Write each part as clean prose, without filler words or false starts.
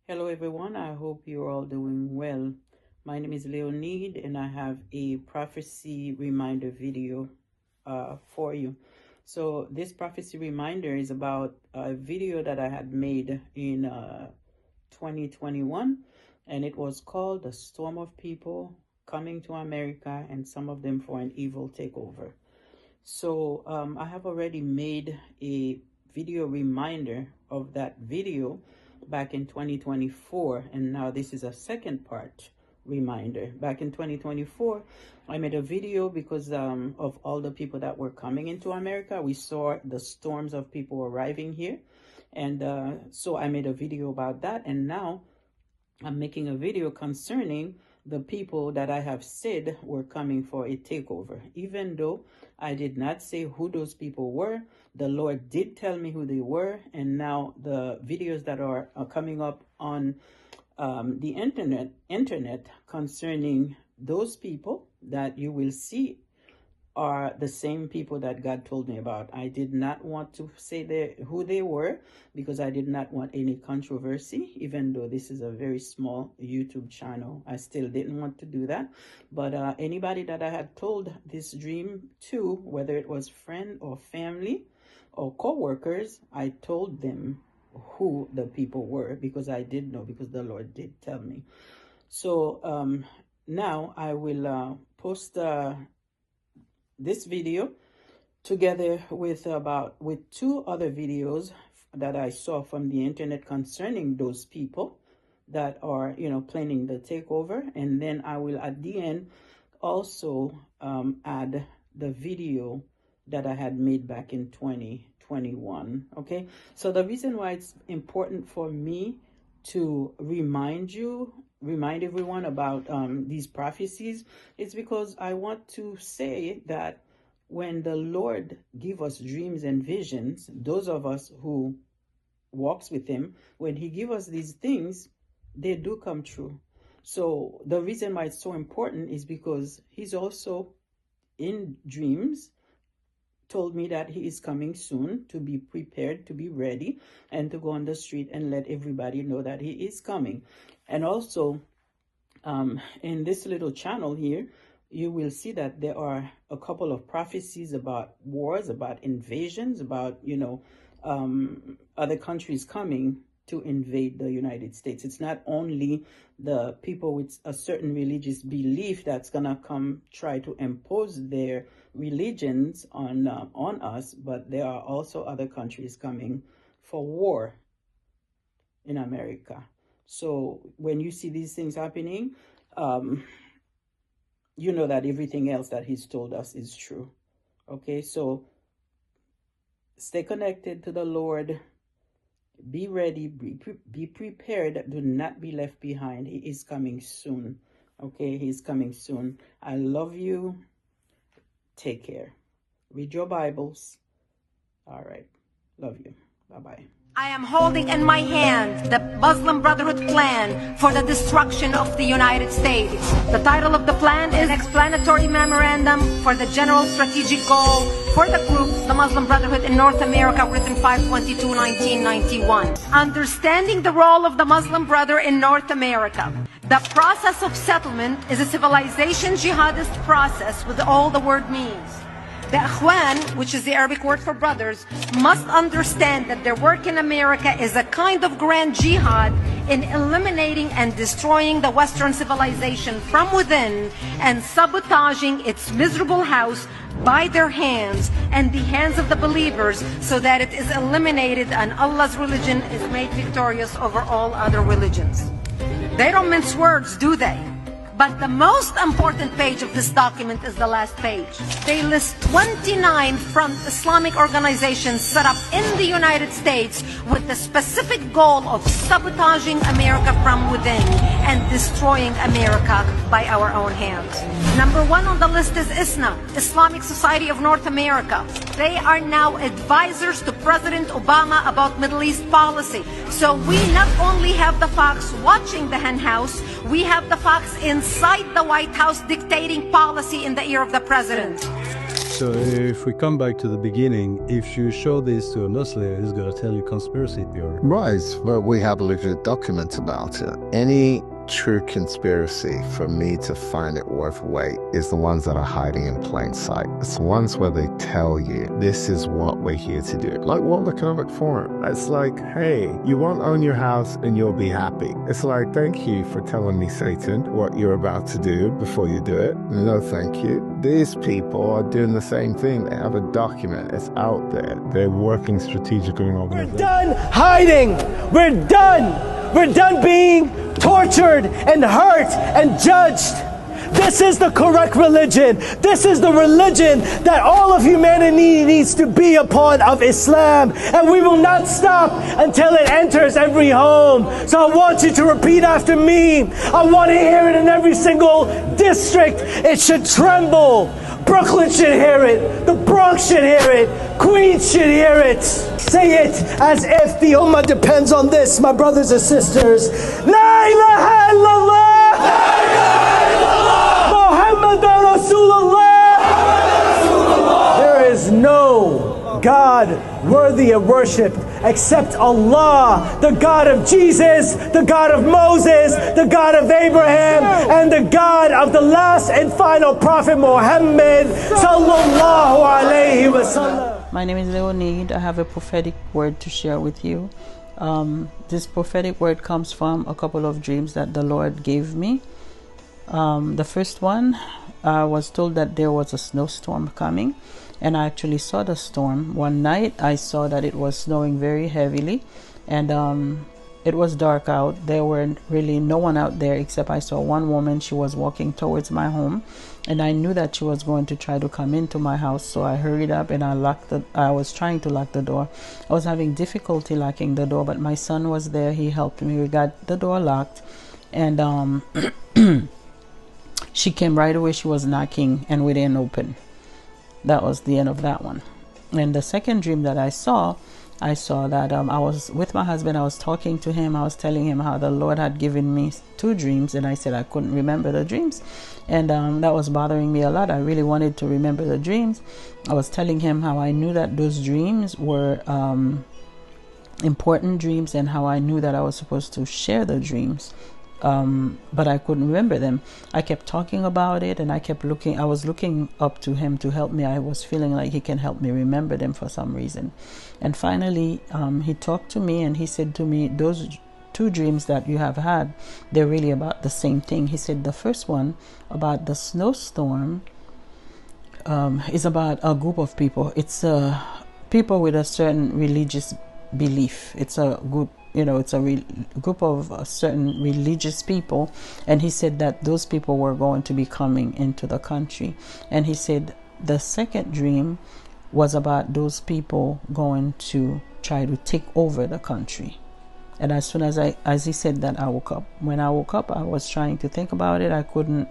Hello everyone, I hope you're all doing well. My name is Leonid and I have a prophecy reminder video for you. So this prophecy reminder is about a video that I had made in 2021, and it was called "The Storm of People Coming to America and Some of Them for an Evil Takeover." So I have already made a video reminder of that video back in 2024, and now this is a second part reminder. Back in 2024, I made a video because of all the people that were coming into America. We saw the storms of people arriving here, and so I made a video about that, and now I'm making a video concerning the people that I have said were coming for a takeover. Even though I did not say who those people were, the Lord did tell me who they were, and now the videos that are coming up on the internet concerning those people that you will see are the same people that God told me about. I did not want to say who they were because I did not want any controversy, even though this is a very small YouTube channel. I still didn't want to do that. But anybody that I had told this dream to, whether it was friend or family or co-workers, I told them who the people were because I did know, because the Lord did tell me. So now I will post this video together with two other videos that I saw from the internet concerning those people that are, planning the takeover. And then I will at the end also add the video that I had made back in 2021. Okay, so the reason why it's important for me to remind everyone about these prophecies is because I want to say that when the Lord give us dreams and visions, those of us who walks with him, when he give us these things, they do come true. So the reason why it's so important is because he's also in dreams told me that he is coming soon, to be prepared, to be ready, and to go on the street and let everybody know that he is coming. And also, in this little channel here, you will see that there are a couple of prophecies about wars, about invasions, about, other countries coming to invade the United States. It's not only the people with a certain religious belief that's gonna come try to impose their religions on us, but there are also other countries coming for war in America. So when you see these things happening, you know that everything else that he's told us is true. Okay, so stay connected to the Lord. Be ready, be prepared. Do not be left behind. He is coming soon. Okay, he's coming soon. I love you. Take care. Read your Bibles. All right. Love you. Bye-bye. I am holding in my hand the Muslim Brotherhood plan for the destruction of the United States. The title of the plan is Explanatory Memorandum for the General Strategic Goal for the group, the Muslim Brotherhood in North America, written 5/22/1991. Understanding the role of the Muslim Brother in North America. The process of settlement is a civilization jihadist process with all the word means. The Ikhwan, which is the Arabic word for brothers, must understand that their work in America is a kind of grand jihad in eliminating and destroying the Western civilization from within and sabotaging its miserable house by their hands and the hands of the believers, so that it is eliminated and Allah's religion is made victorious over all other religions. They don't mince words, do they? But the most important page of this document is the last page. They list 29 front Islamic organizations set up in the United States with the specific goal of sabotaging America from within and destroying America by our own hands. Number one on the list is ISNA, Islamic Society of North America. They are now advisors to President Obama about Middle East policy. So we not only have the fox watching the hen house, we have the fox inside the White House dictating policy in the ear of the president. So if we come back to the beginning, if you show this to a Muslim, he's going to tell you conspiracy theory. Right, but we have legit documents about it. Any true conspiracy, for me to find it worth weight, is the ones that are hiding in plain sight. It's the ones where they tell you, this is what we're here to do. Like World Economic Forum. It's like, hey, you won't own your house and you'll be happy. It's like, thank you for telling me, Satan, what you're about to do before you do it. No, thank you. These people are doing the same thing. They have a document. It's out there. They're working strategically in organization. We're done hiding. We're done. We're done being tortured and hurt and judged. This is the correct religion. This is the religion that all of humanity needs to be upon, of Islam. And we will not stop until it enters every home. So I want you to repeat after me. I want to hear it in every single district. It should tremble. Brooklyn should hear it. The Bronx should hear it. Queens should hear it. Say it as if the Ummah depends on this, my brothers and sisters. La ilaha illallah. La ilaha illallah. Muhammadan Rasulullah. There is no God worthy of worship except Allah, the God of Jesus, the God of Moses, the God of Abraham, and the God of the last and final Prophet Muhammad sallallahu alayhi wa sallam. My name is Leonid. I have a prophetic word to share with you. This prophetic word comes from a couple of dreams that the Lord gave me. The first one, I was told that there was a snowstorm coming, and I actually saw the storm. One night I saw that it was snowing very heavily, and it was dark out. There were really no one out there except I saw one woman. She was walking towards my home, and I knew that she was going to try to come into my house, so I hurried up and I was trying to lock the door. I was having difficulty locking the door, but my son was there. He helped me. We got the door locked, and she came right away. She was knocking and we didn't open. That was the end of that one. And the second dream that I saw that I was with my husband. I was talking to him. I was telling him how the Lord had given me 2 dreams, and I said I couldn't remember the dreams, and that was bothering me a lot. I really wanted to remember the dreams. I was telling him how I knew that those dreams were important dreams, and how I knew that I was supposed to share the dreams, but I couldn't remember them. I kept talking about it, and I kept looking. I was looking up to him to help me. I was feeling like he can help me remember them for some reason. And finally, he talked to me, and he said to me, those 2 dreams that you have had, they're really about the same thing. He said the first one about the snowstorm is about a group of people. It's people with a certain religious belief. It's a group, it's a group of certain religious people, and he said that those people were going to be coming into the country. And he said the second dream was about those people going to try to take over the country. And as soon as he said that, I woke up. When I woke up, I was trying to think about it. I couldn't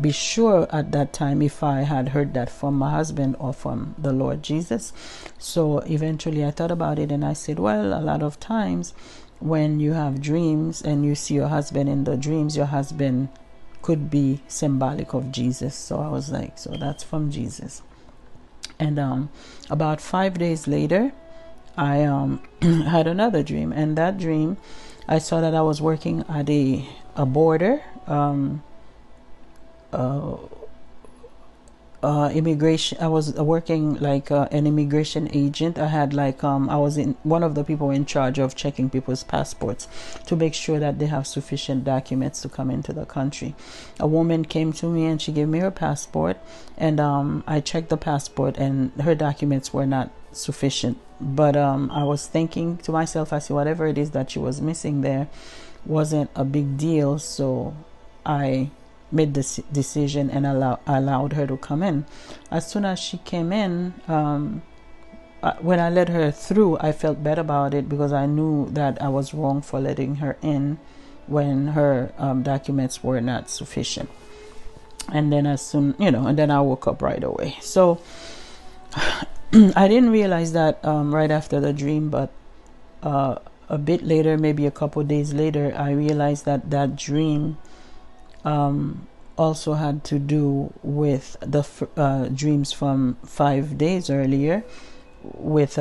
be sure at that time if I had heard that from my husband or from the Lord Jesus. So eventually I thought about it, and I said, well, a lot of times when you have dreams and you see your husband in the dreams, your husband could be symbolic of Jesus. So I was like, so that's from Jesus. And about 5 days later, I had another dream, and that dream, I saw that I was working at a border, immigration. I was working like an immigration agent. I had like I was in one of the people in charge of checking people's passports to make sure that they have sufficient documents to come into the country. A woman came to me and she gave me her passport, and I checked the passport, and her documents were not sufficient. But I was thinking to myself, I said, whatever it is that she was missing there wasn't a big deal. So I made this decision and allowed her to come in. As soon as she came in, when I let her through, I felt bad about it, because I knew that I was wrong for letting her in when her documents were not sufficient. And then and then I woke up right away. So I didn't realize that right after the dream, but a bit later, maybe a couple days later, I realized that that dream also had to do with the dreams from 5 days earlier with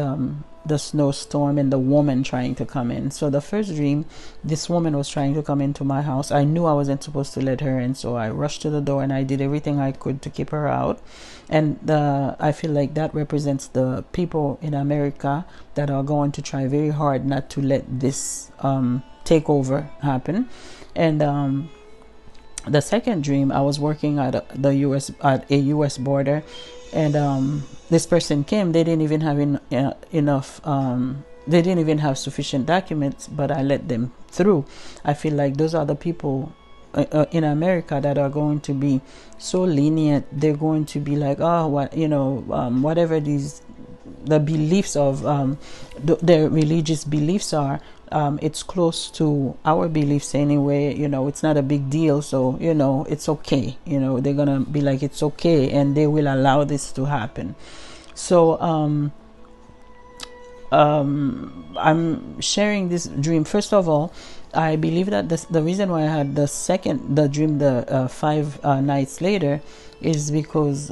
the snowstorm and the woman trying to come in. So the first dream, this woman was trying to come into my house. I knew I wasn't supposed to let her in, so I rushed to the door and I did everything I could to keep her out. And I feel like that represents the people in America that are going to try very hard not to let this takeover happen. And the second dream, I was working at a US border, and this person came. They didn't even have enough. They didn't even have sufficient documents, but I let them through. I feel like those are the people in America that are going to be so lenient. They're going to be like, oh, what, whatever the beliefs of their religious beliefs are. It's close to our beliefs anyway. It's not a big deal, so it's okay. They're gonna be like, it's okay, and they will allow this to happen. So I'm sharing this dream. First of all, I believe that the reason why I had the dream 5 nights later is because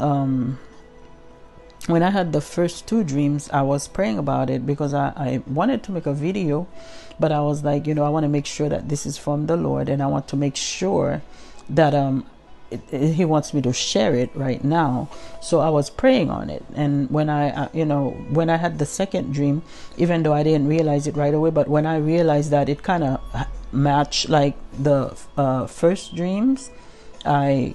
when I had the first 2 dreams, I was praying about it because I wanted to make a video, but I was like, I want to make sure that this is from the Lord, and I want to make sure that He wants me to share it right now. So I was praying on it, and when I had the second dream, even though I didn't realize it right away, but when I realized that it kind of matched like the first dreams, I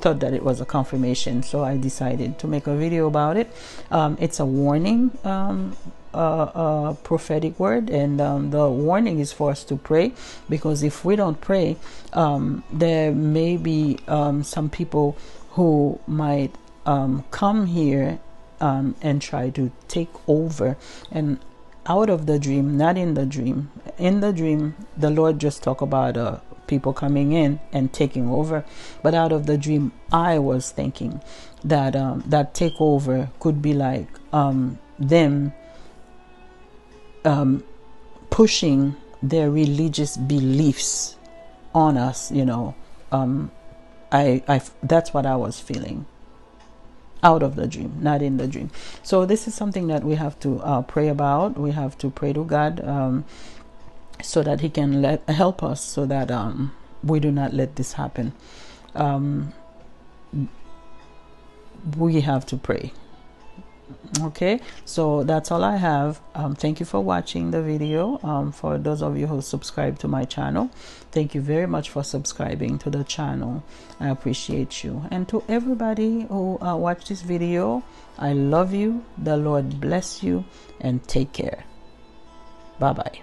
thought that it was a confirmation, so I decided to make a video about it. It's a warning, prophetic word, and the warning is for us to pray, because if we don't pray, there may be some people who might come here and try to take over. And out of the dream, not in the dream. In the dream, the Lord just talked about people coming in and taking over. But out of the dream, I was thinking that that takeover could be like them pushing their religious beliefs on us. That's what I was feeling out of the dream, not in the dream. So this is something that we have to pray about. We have to pray to God so that He can help us, so that we do not let this happen. We have to pray. Okay, so that's all I have. Thank you for watching the video. For those of you who subscribe to my channel, thank you very much for subscribing to the channel. I appreciate you. And to everybody who watched this video, I love you. The Lord bless you, and take care. Bye bye.